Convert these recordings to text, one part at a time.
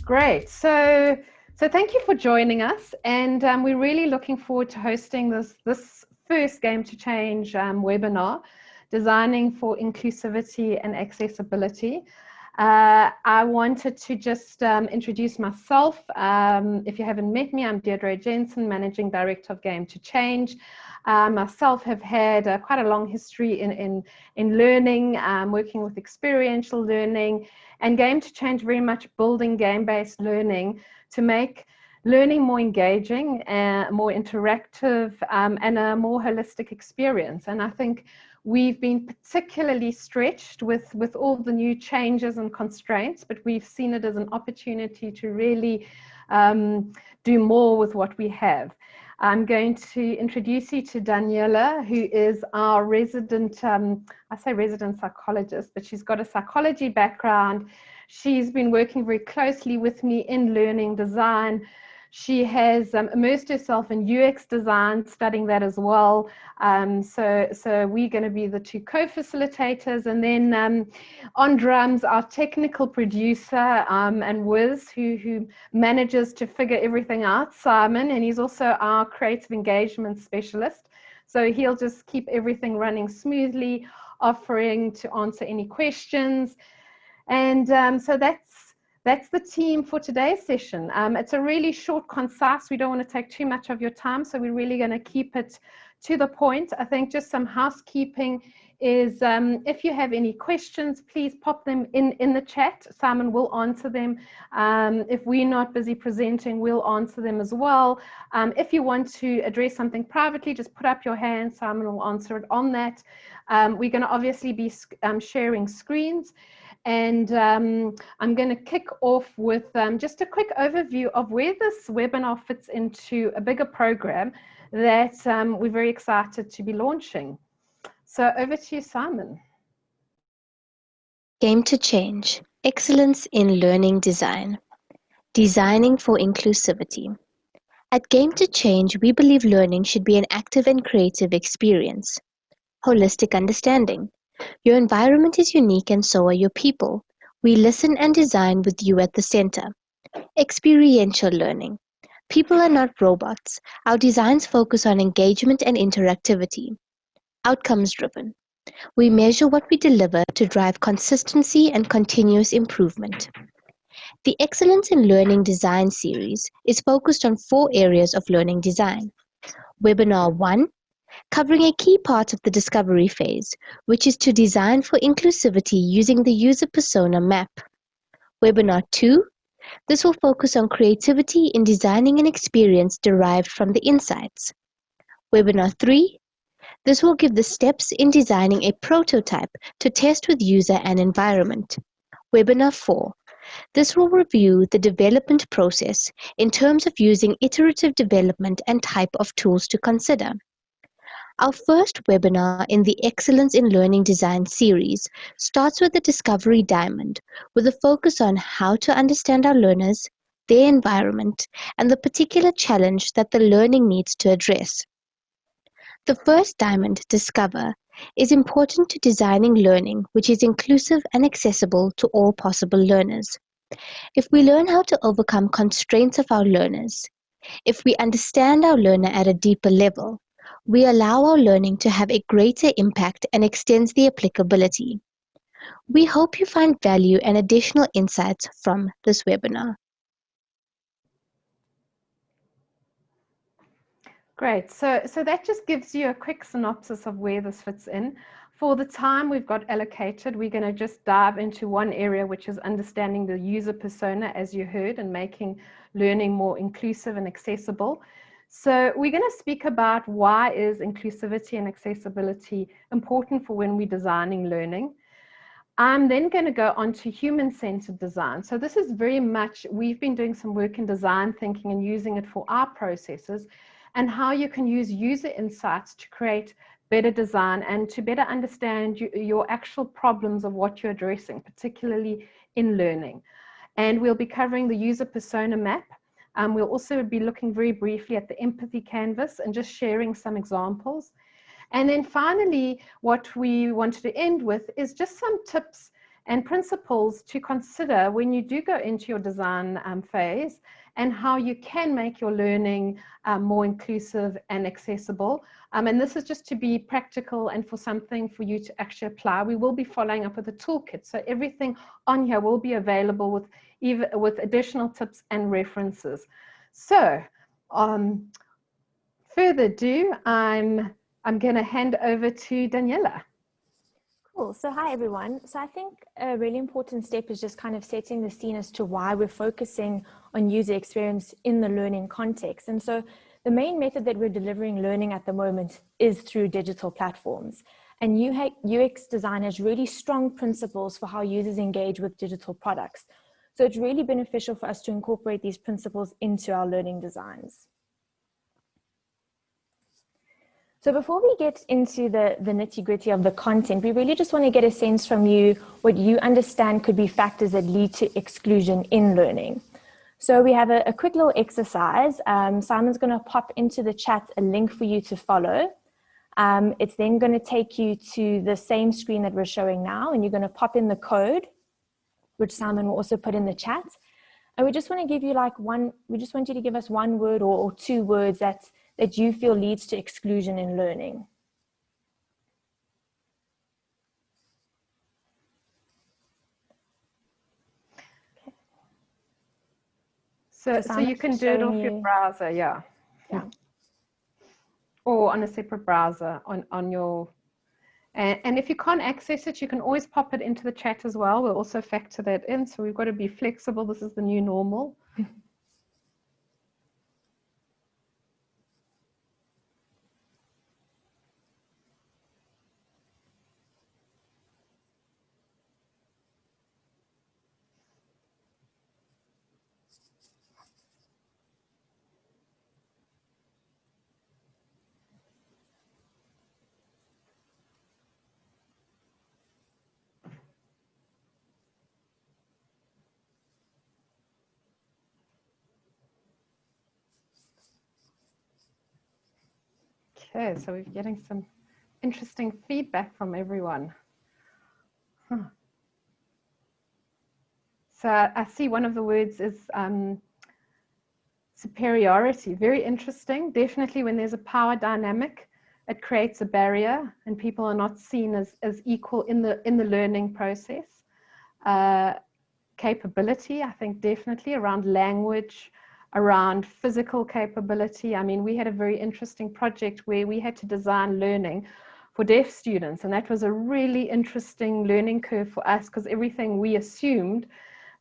Great. So thank you for joining us, and we're really looking forward to hosting this first Game to Change webinar, Designing for Inclusivity and Accessibility. I wanted to just introduce myself. If you haven't met me, I'm Deirdre Jensen, Managing Director of Game to Change. Myself have had quite a long history in learning, working with experiential learning, and Game to Change very much building game-based learning to make learning more engaging, more interactive, and a more holistic experience. And I think we've been particularly stretched with all the new changes and constraints, but we've seen it as an opportunity to really do more with what we have. I'm going to introduce you to Daniela, who is our resident, I say resident psychologist, but she's got a psychology background. She's been working very closely with me in learning design. She has immersed herself in UX design, studying that as well. So we're going to be the two co-facilitators. And then on drums, our technical producer and Wiz, who manages to figure everything out, Simon, and he's also our creative engagement specialist. So he'll just keep everything running smoothly, offering to answer any questions. And so that's the team for today's session. It's a really short, concise. We don't want to take too much of your time, so we're really going to keep it to the point. I think just some housekeeping is if you have any questions, please pop them in the chat. Simon will answer them. If we're not busy presenting, we'll answer them as well. If you want to address something privately, just put up your hand. Simon will answer it on that. We're going to obviously be sharing screens. And I'm going to kick off with just a quick overview of where this webinar fits into a bigger program that we're very excited to be launching. So over to you, Simon. Game to Change, Excellence in Learning Design, Designing for Inclusivity. At Game to Change, we believe learning should be an active and creative experience. Holistic understanding. Your environment is unique and so are your people. We listen and design with you at the center. Experiential learning. People are not robots. Our designs focus on engagement and interactivity. Outcomes driven. We measure what we deliver to drive consistency and continuous improvement. The Excellence in Learning Design series is focused on 4 areas of learning design. Webinar 1, covering a key part of the discovery phase, which is to design for inclusivity using the user persona map. Webinar 2, this will focus on creativity in designing an experience derived from the insights. Webinar 3, this will give the steps in designing a prototype to test with user and environment. Webinar 4, this will review the development process in terms of using iterative development and type of tools to consider. Our first webinar in the Excellence in Learning Design series starts with the Discovery Diamond, with a focus on how to understand our learners, their environment, and the particular challenge that the learning needs to address. The first diamond, Discover, is important to designing learning which is inclusive and accessible to all possible learners. If we learn how to overcome constraints of our learners, if we understand our learner at a deeper level, we allow our learning to have a greater impact and extends the applicability. We hope you find value and additional insights from this webinar. Great. So that just gives you a quick synopsis of where this fits in. For the time we've got allocated, we're going to just dive into one area, which is understanding the user persona, as you heard, and making learning more inclusive and accessible. So we're going to speak about why is inclusivity and accessibility important for when we're designing learning. I'm then going to go on to human-centered design. So this is very much, we've been doing some work in design thinking and using it for our processes, and how you can use user insights to create better design and to better understand your actual problems of what you're addressing, particularly in learning. And we'll be covering the user persona map. We'll also be looking very briefly at the empathy canvas and just sharing some examples. And then finally, what we wanted to end with is just some tips and principles to consider when you do go into your design phase, and how you can make your learning more inclusive and accessible. And this is just to be practical and for something for you to actually apply. We will be following up with a toolkit, so everything on here will be available with additional tips and references. So further ado, I'm going to hand over to Daniela. Cool. So hi, everyone. So I think a really important step is just kind of setting the scene as to why we're focusing on user experience in the learning context. And so the main method that we're delivering learning at the moment is through digital platforms. And UX design has really strong principles for how users engage with digital products. So it's really beneficial for us to incorporate these principles into our learning designs. So before we get into the nitty-gritty of the content, we really just want to get a sense from you what you understand could be factors that lead to exclusion in learning. So we have a quick little exercise. Simon's going to pop into the chat a link for you to follow. It's then going to take you to the same screen that we're showing now, and you're going to pop in the code, which Simon will also put in the chat. And we just want to give you we just want you to give us one word or two words that you feel leads to exclusion in learning. Okay. So you can do it off your browser, yeah. Or on a separate browser on your, and if you can't access it, you can always pop it into the chat as well. We'll also factor that in. So we've got to be flexible. This is the new normal. Okay, so we're getting some interesting feedback from everyone. So I see one of the words is superiority. Very interesting. Definitely when there's a power dynamic, it creates a barrier and people are not seen as equal in the learning process. Capability, I think definitely around language, around physical capability. I mean, we had a very interesting project where we had to design learning for deaf students, and that was a really interesting learning curve for us because everything we assumed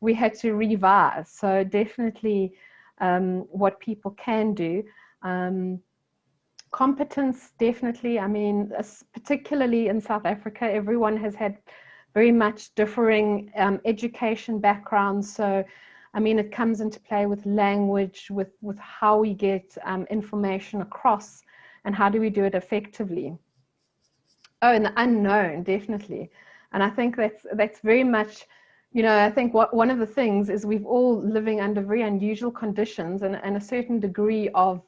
we had to revise. So definitely what people can do. Competence, definitely. I mean, particularly in South Africa, everyone has had very much differing education backgrounds. So I mean, it comes into play with language, with how we get information across and how do we do it effectively. Oh, and the unknown, definitely. And I think that's very much, you know, I think one of the things is we've all living under very unusual conditions and a certain degree of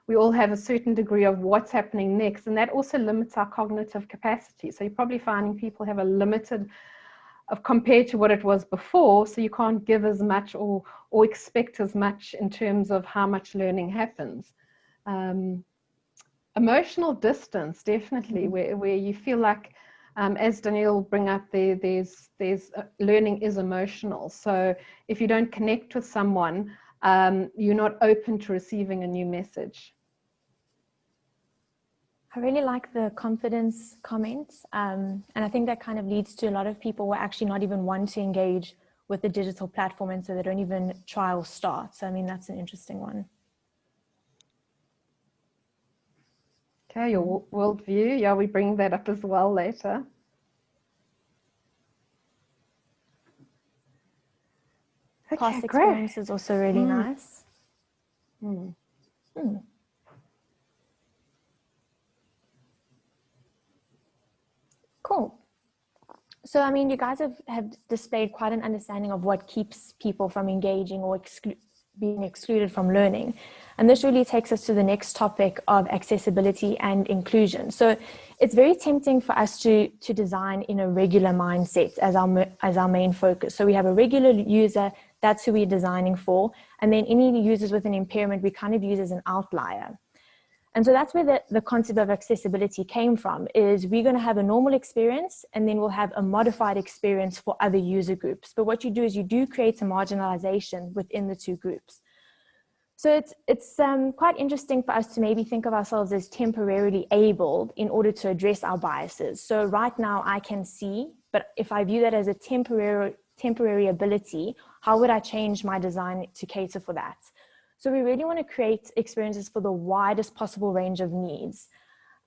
we all have a certain degree of what's happening next, and that also limits our cognitive capacity. So you're probably finding people have a limited compared to what it was before, so you can't give as much or expect as much in terms of how much learning happens. Emotional distance, definitely, where you feel like, as Daniela will bring up, there's learning is emotional. So if you don't connect with someone, you're not open to receiving a new message. I really like the confidence comments, and I think that kind of leads to a lot of people who actually not even want to engage with the digital platform, and so they don't even try or start. So I mean, that's an interesting one. Okay, your worldview, yeah, we bring that up as well later. Okay, past experience is also really nice. Cool. So, I mean, you guys have displayed quite an understanding of what keeps people from engaging or being excluded from learning. And this really takes us to the next topic of accessibility and inclusion. So it's very tempting for us to design in a regular mindset as our main focus. So we have a regular user, that's who we're designing for. And then any users with an impairment, we kind of use as an outlier. And so that's where the concept of accessibility came from, is we're going to have a normal experience and then we'll have a modified experience for other user groups. But what you do is you do create a marginalization within the two groups. So it's quite interesting for us to maybe think of ourselves as temporarily abled in order to address our biases. So right now I can see, but if I view that as a temporary ability, how would I change my design to cater for that? So we really want to create experiences for the widest possible range of needs.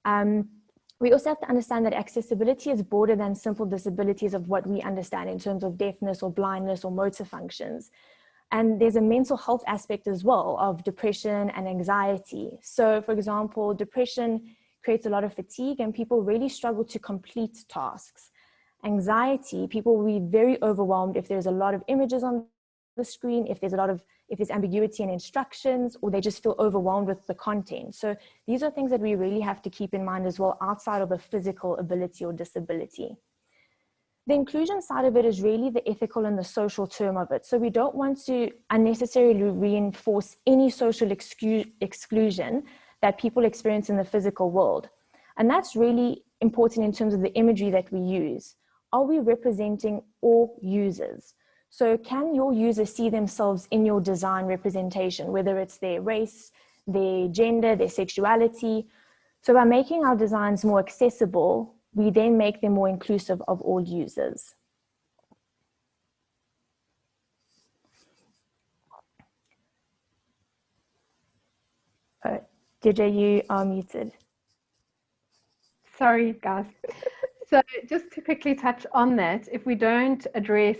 We also have to understand that accessibility is broader than simple disabilities of what we understand in terms of deafness or blindness or motor functions. And there's a mental health aspect as well of depression and anxiety. So for example, depression creates a lot of fatigue and people really struggle to complete tasks. Anxiety, people will be very overwhelmed if there's a lot of images on the screen, if there's ambiguity in instructions, or they just feel overwhelmed with the content. So these are things that we really have to keep in mind as well outside of a physical ability or disability. The inclusion side of it is really the ethical and the social term of it. So we don't want to unnecessarily reinforce any social exclusion that people experience in the physical world. And that's really important in terms of the imagery that we use. Are we representing all users? So can your users see themselves in your design representation, whether it's their race, their gender, their sexuality? So by making our designs more accessible, we then make them more inclusive of all users. Deirdre, you are muted. Sorry, guys. So just to quickly touch on that, if we don't address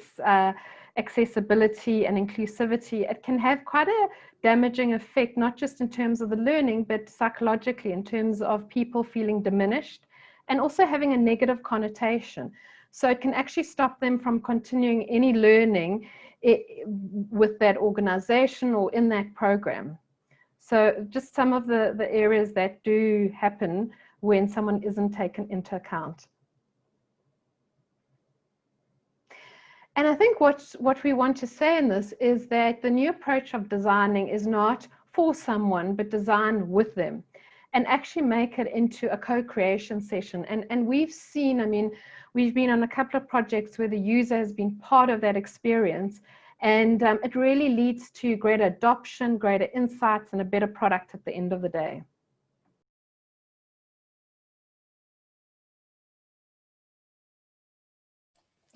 accessibility and inclusivity, it can have quite a damaging effect, not just in terms of the learning, but psychologically in terms of people feeling diminished and also having a negative connotation. So it can actually stop them from continuing any learning with that organization or in that program. So just some of the areas that do happen when someone isn't taken into account. And I think what we want to say in this is that the new approach of designing is not for someone, but design with them and actually make it into a co-creation session. And we've seen, I mean, we've been on a couple of projects where the user has been part of that experience, and it really leads to greater adoption, greater insights, and a better product at the end of the day.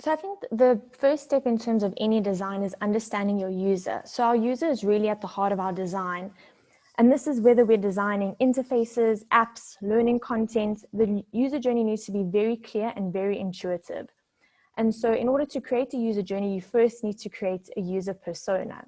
So I think the first step in terms of any design is understanding your user. So our user is really at the heart of our design. And this is whether we're designing interfaces, apps, learning content, the user journey needs to be very clear and very intuitive. And so in order to create a user journey, you first need to create a user persona.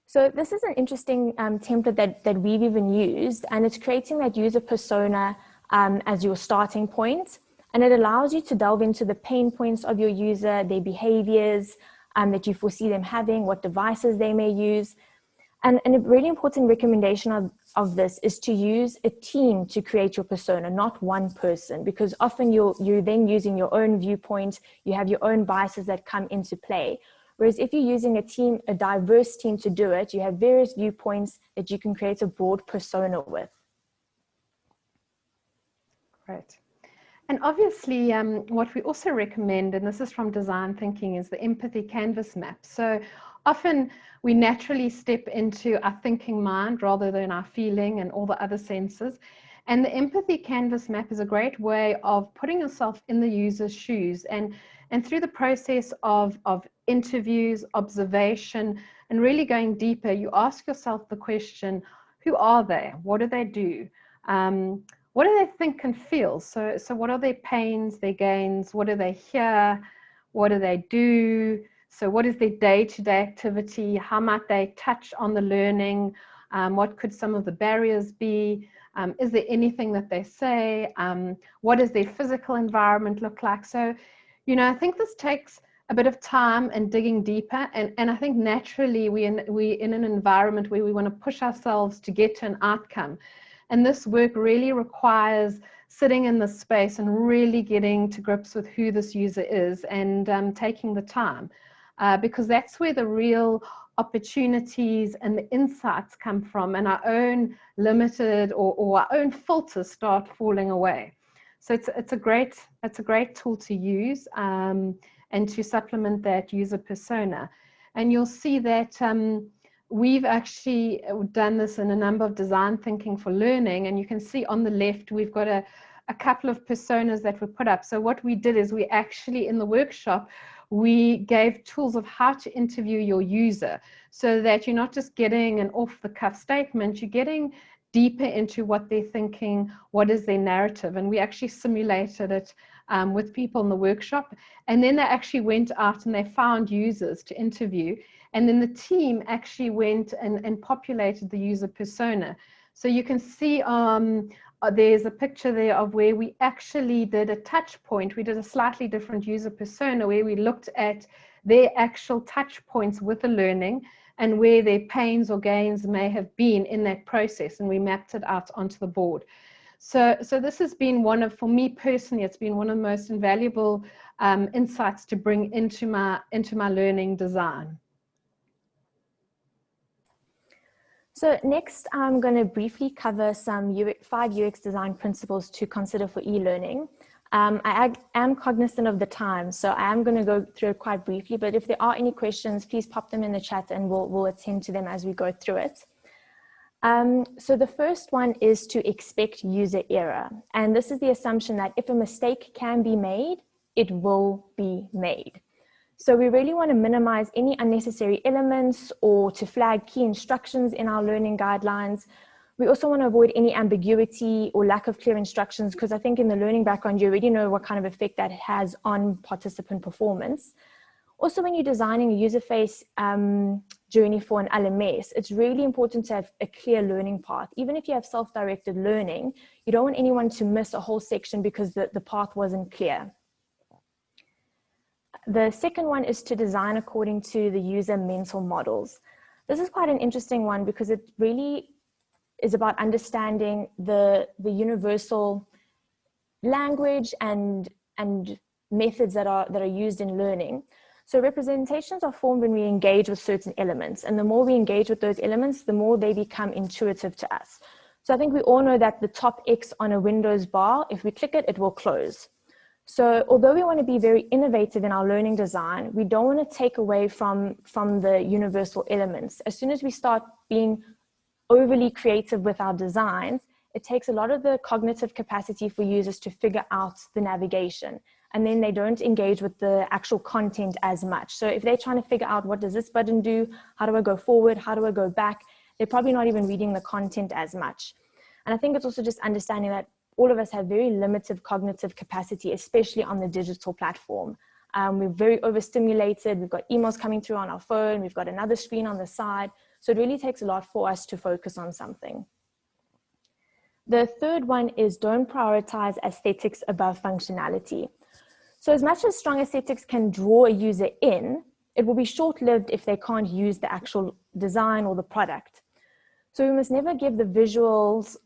So this is an interesting template that we've even used, and it's creating that user persona as your starting point. And it allows you to delve into the pain points of your user, their behaviors that you foresee them having, what devices they may use. And a really important recommendation of this is to use a team to create your persona, not one person, because often you're then using your own viewpoint, you have your own biases that come into play. Whereas if you're using a diverse team to do it, you have various viewpoints that you can create a broad persona with. Great. And obviously, what we also recommend, and this is from design thinking, is the empathy canvas map. So often we naturally step into our thinking mind rather than our feeling and all the other senses. And the empathy canvas map is a great way of putting yourself in the user's shoes. And through the process of interviews, observation, and really going deeper, you ask yourself the question, who are they? What do they do? What do they think and feel? So what are their pains, their gains? What do they hear? What do they do? So what is their day-to-day activity? How might they touch on the learning? What could some of the barriers be? Is there anything that they say? What does their physical environment look like? So, you know, I think this takes a bit of time and digging deeper. And I think naturally we're in an environment where we want to push ourselves to get to an outcome. And this work really requires sitting in this space and really getting to grips with who this user is and taking the time, because that's where the real opportunities and the insights come from, and our own limited or our own filters start falling away. So it's a great tool to use and to supplement that user persona. And you'll see that we've actually done this in a number of design thinking for learning, and you can see on the left we've got a couple of personas that were put up. So what we did is we actually, in the workshop, we gave tools of how to interview your user, so that you're not just getting an off-the-cuff statement, you're getting deeper into what they're thinking, what is their narrative. And we actually simulated it with people in the workshop. And then they actually went out and they found users to interview. And then the team actually went and populated the user persona. So you can see there's a picture there of where we actually did a touch point. We did a slightly different user persona where we looked at their actual touch points with the learning and where their pains or gains may have been in that process, and we mapped it out onto the board. So this has been for me personally, it's been one of the most invaluable insights to bring into my learning design. So next, I'm going to briefly cover some 5 UX design principles to consider for e-learning. I am cognizant of the time, so I am going to go through it quite briefly, but if there are any questions, please pop them in the chat and we'll attend to them as we go through it. So the first one is to expect user error. And this is the assumption that if a mistake can be made, it will be made. So we really want to minimize any unnecessary elements or to flag key instructions in our learning guidelines. We also want to avoid any ambiguity or lack of clear instructions, because I think in the learning background, you already know what kind of effect that has on participant performance. Also, when you're designing a user face journey for an LMS, it's really important to have a clear learning path. Even if you have self-directed learning, you don't want anyone to miss a whole section because the path wasn't clear. The second one is to design according to the user mental models. This is quite an interesting one because it really is about understanding the universal language and methods that are used in learning. So representations are formed when we engage with certain elements, and the more we engage with those elements, the more they become intuitive to us. So I think we all know that the top X on a Windows bar, if we click it, it will close. So although we want to be very innovative in our learning design, we don't want to take away from the universal elements. As soon as we start being overly creative with our designs, it takes a lot of the cognitive capacity for users to figure out the navigation, and then they don't engage with the actual content as much. So if they're trying to figure out what does this button do, how do I go forward, how do I go back, they're probably not even reading the content as much. And I think it's also just understanding that all of us have very limited cognitive capacity, especially on the digital platform. We're very overstimulated. We've got emails coming through on our phone. We've got another screen on the side. So it really takes a lot for us to focus on something. The third one is don't prioritize aesthetics above functionality. So as much as strong aesthetics can draw a user in, it will be short-lived if they can't use the actual design or the product. So we must never give the visuals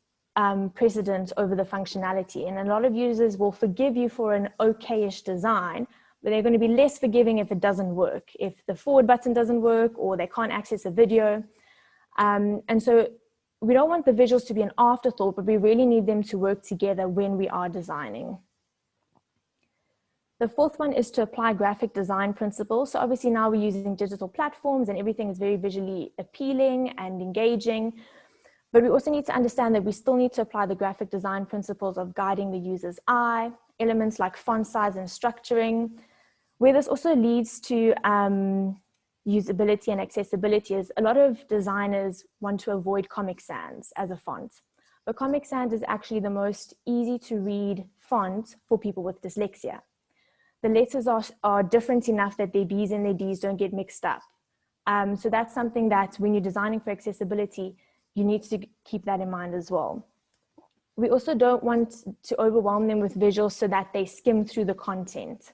precedence over the functionality. And a lot of users will forgive you for an okay-ish design, but they're going to be less forgiving if it doesn't work, if the forward button doesn't work or they can't access a video. And so we don't want the visuals to be an afterthought, but we really need them to work together when we are designing. The fourth one is to apply graphic design principles. So obviously now we're using digital platforms and everything is very visually appealing and engaging. But we also need to understand that we still need to apply the graphic design principles of guiding the user's eye, elements like font size and structuring. Where this also leads to usability and accessibility is a lot of designers want to avoid Comic Sans as a font. But Comic Sans is actually the most easy to read font for people with dyslexia. The letters are different enough that their B's and their D's don't get mixed up. So that's something that when you're designing for accessibility, you need to keep that in mind as well. We also don't want to overwhelm them with visuals so that they skim through the content.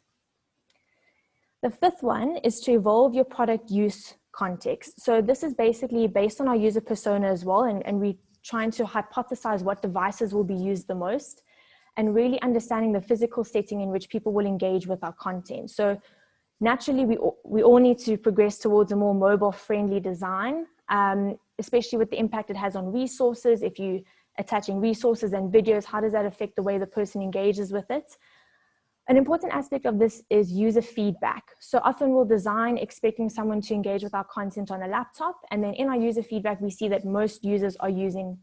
The fifth one is to evolve your product use context. So this is basically based on our user persona as well, and we're trying to hypothesize what devices will be used the most, and really understanding the physical setting in which people will engage with our content. So naturally, we all need to progress towards a more mobile-friendly design, especially with the impact it has on resources. If you're attaching resources and videos, how does that affect the way the person engages with it? An important aspect of this is user feedback. So often we'll design expecting someone to engage with our content on a laptop, and then in our user feedback, we see that most users are using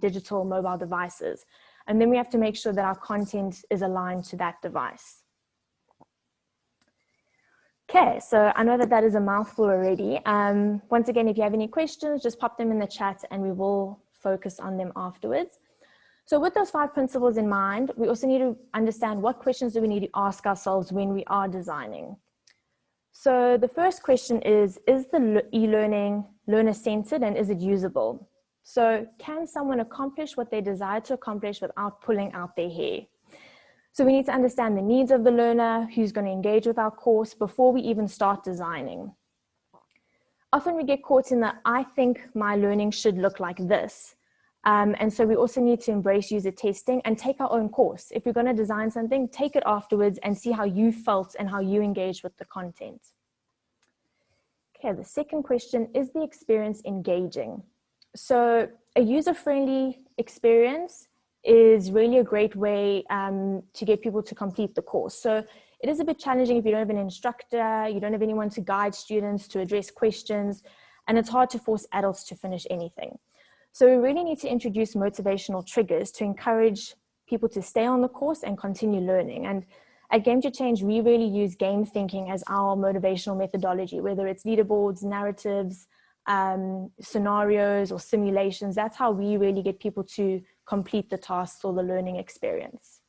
digital mobile devices. And then we have to make sure that our content is aligned to that device. Okay, so I know that that is a mouthful already. Once again, if you have any questions, just pop them in the chat and we will focus on them afterwards. So with those 5 principles in mind, we also need to understand what questions do we need to ask ourselves when we are designing. So the first question is the e-learning learner-centered and is it usable? So can someone accomplish what they desire to accomplish without pulling out their hair? So we need to understand the needs of the learner, who's going to engage with our course before we even start designing. Often we get caught in the, I think my learning should look like this. And so we also need to embrace user testing and take our own course. If you're going to design something, take it afterwards and see how you felt and how you engage with the content. Okay, the second question, is the experience engaging? So a user-friendly experience is really a great way to get people to complete the course. So it is a bit challenging if you don't have an instructor, you don't have anyone to guide students, to address questions, and it's hard to force adults to finish anything. So we really need to introduce motivational triggers to encourage people to stay on the course and continue learning. And at Game to Change, we really use game thinking as our motivational methodology, whether it's leaderboards, narratives, scenarios, or simulations. That's how we really get people to complete the tasks or the learning experience.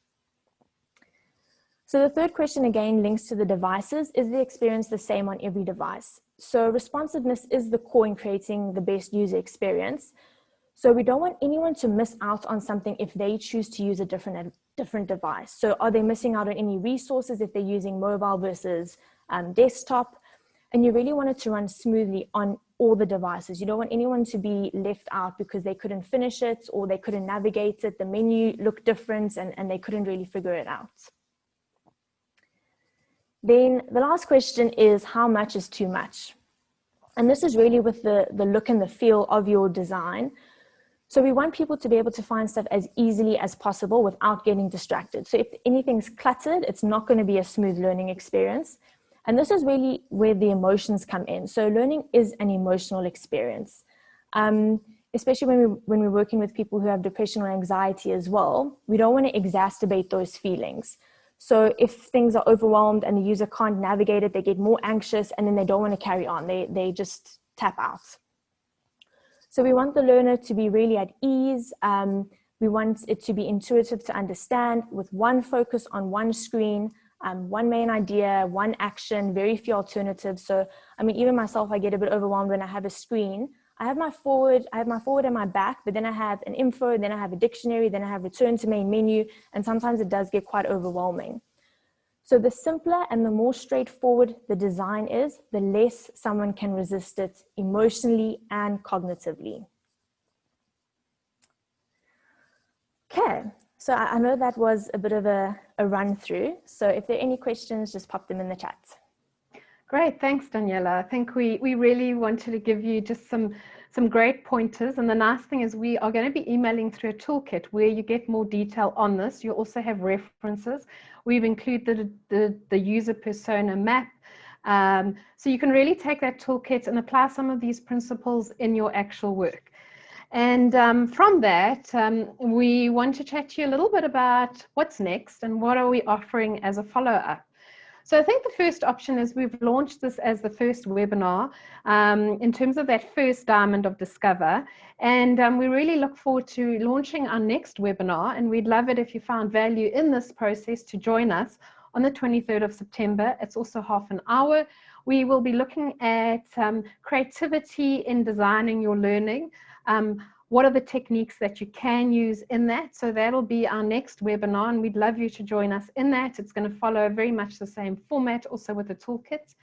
So the third question again links to the devices. Is the experience the same on every device? So responsiveness is the core in creating the best user experience. So we don't want anyone to miss out on something if they choose to use a different device. So are they missing out on any resources if they're using mobile versus desktop? And you really want it to run smoothly on all the devices. You don't want anyone to be left out because they couldn't finish it or they couldn't navigate it. The menu looked different and they couldn't really figure it out. Then the last question is, how much is too much? And this is really with the look and the feel of your design. So we want people to be able to find stuff as easily as possible without getting distracted. So if anything's cluttered, it's not going to be a smooth learning experience. And this is really where the emotions come in. So learning is an emotional experience, especially when we're working with people who have depression or anxiety as well. We don't want to exacerbate those feelings. So if things are overwhelmed and the user can't navigate it, they get more anxious and then they don't want to carry on. They just tap out. So we want the learner to be really at ease. We want it to be intuitive to understand with one focus on one screen, one main idea, one action, very few alternatives. So, I mean, even myself, I get a bit overwhelmed when I have a screen. I have my forward and my back, but then I have an info, then I have a dictionary, then I have return to main menu, and sometimes it does get quite overwhelming. So the simpler and the more straightforward the design is, the less someone can resist it emotionally and cognitively. Okay, so I know that was a bit of a run through. So if there are any questions, just pop them in the chat. Great, thanks, Daniela. I think we really wanted to give you just some great pointers. And the nice thing is we are going to be emailing through a toolkit where you get more detail on this. You also have references. We've included the user persona map. So you can really take that toolkit and apply some of these principles in your actual work. And from that, we want to chat to you a little bit about what's next and what are we offering as a follow-up. So I think the first option is we've launched this as the first webinar in terms of that first diamond of Discover. And we really look forward to launching our next webinar. And we'd love it if you found value in this process to join us on the 23rd of September. It's also half an hour. We will be looking at creativity in designing your learning. what are the techniques that you can use in that. So that'll be our next webinar, and we'd love you to join us in that. It's going to follow very much the same format, also with the toolkit.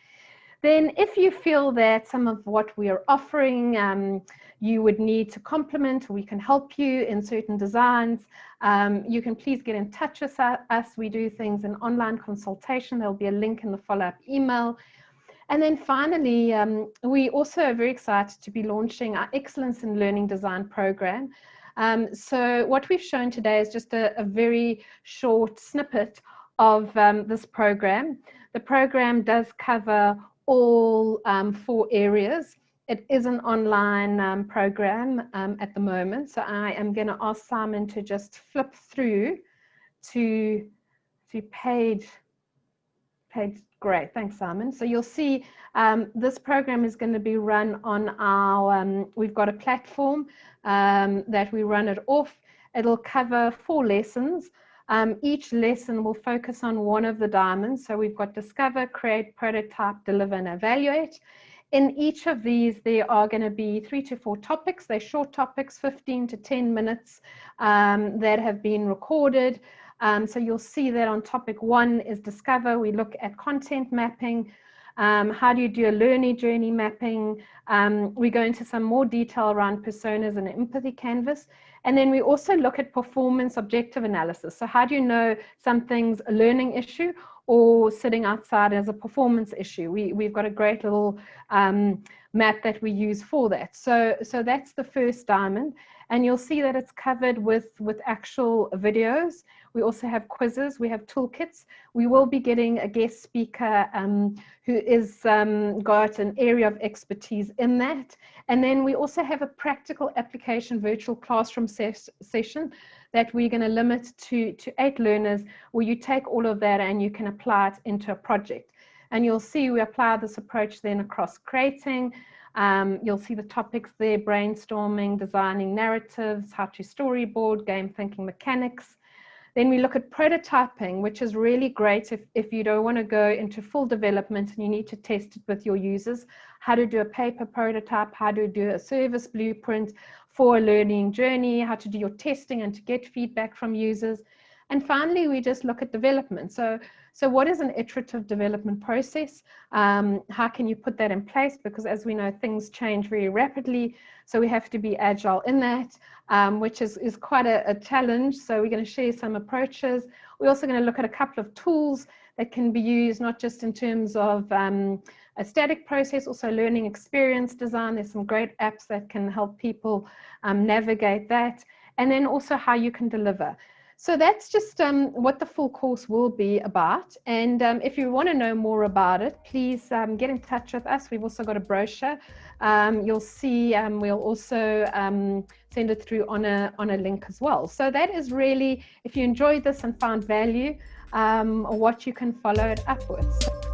Then if you feel that some of what we are offering you would need to complement, or we can help you in certain designs, you can please get in touch with us. We do things in online consultation. There'll be a link in the follow-up email. And then finally, we also are very excited to be launching our Excellence in Learning Design program. So what we've shown today is just a very short snippet of this program. The program does cover all 4 areas. It is an online program at the moment. So I am going to ask Simon to just flip through to page. Great, thanks, Simon. So you'll see this program is going to be run on our, we've got a platform that we run it off. It'll cover 4 lessons. Each lesson will focus on one of the diamonds. So we've got discover, create, prototype, deliver, and evaluate. In each of these, there are going to be 3 to 4 topics. They're short topics, 15 to 10 minutes that have been recorded. So you'll see that on topic 1 is discover. We look at content mapping. How do you do a learning journey mapping? We go into some more detail around personas and empathy canvas. And then we also look at performance objective analysis. So how do you know something's a learning issue or sitting outside as a performance issue? We've got a great little map that we use for that. So that's the first diamond. And you'll see that it's covered with actual videos. We also have quizzes, we have toolkits. We will be getting a guest speaker who is got an area of expertise in that. And then we also have a practical application virtual classroom session that we're going to limit to 8 learners, where you take all of that and you can apply it into a project. And you'll see we apply this approach then across creating. You'll see the topics there: brainstorming, designing narratives, how to storyboard, game thinking mechanics. Then we look at prototyping, which is really great if you don't want to go into full development and you need to test it with your users. How to do a paper prototype, how to do a service blueprint for a learning journey, how to do your testing and to get feedback from users. And finally, we just look at development. So what is an iterative development process? How can you put that in place? Because as we know, things change very rapidly. So we have to be agile in that, which is quite a challenge. So we're going to share some approaches. We're also going to look at a couple of tools that can be used, not just in terms of a static process, also learning experience design. There's some great apps that can help people navigate that. And then also how you can deliver. So that's just what the full course will be about. And if you want to know more about it, please get in touch with us. We've also got a brochure. You'll see we'll also send it through on a link as well. So that is really, if you enjoyed this and found value, what you can follow it up with.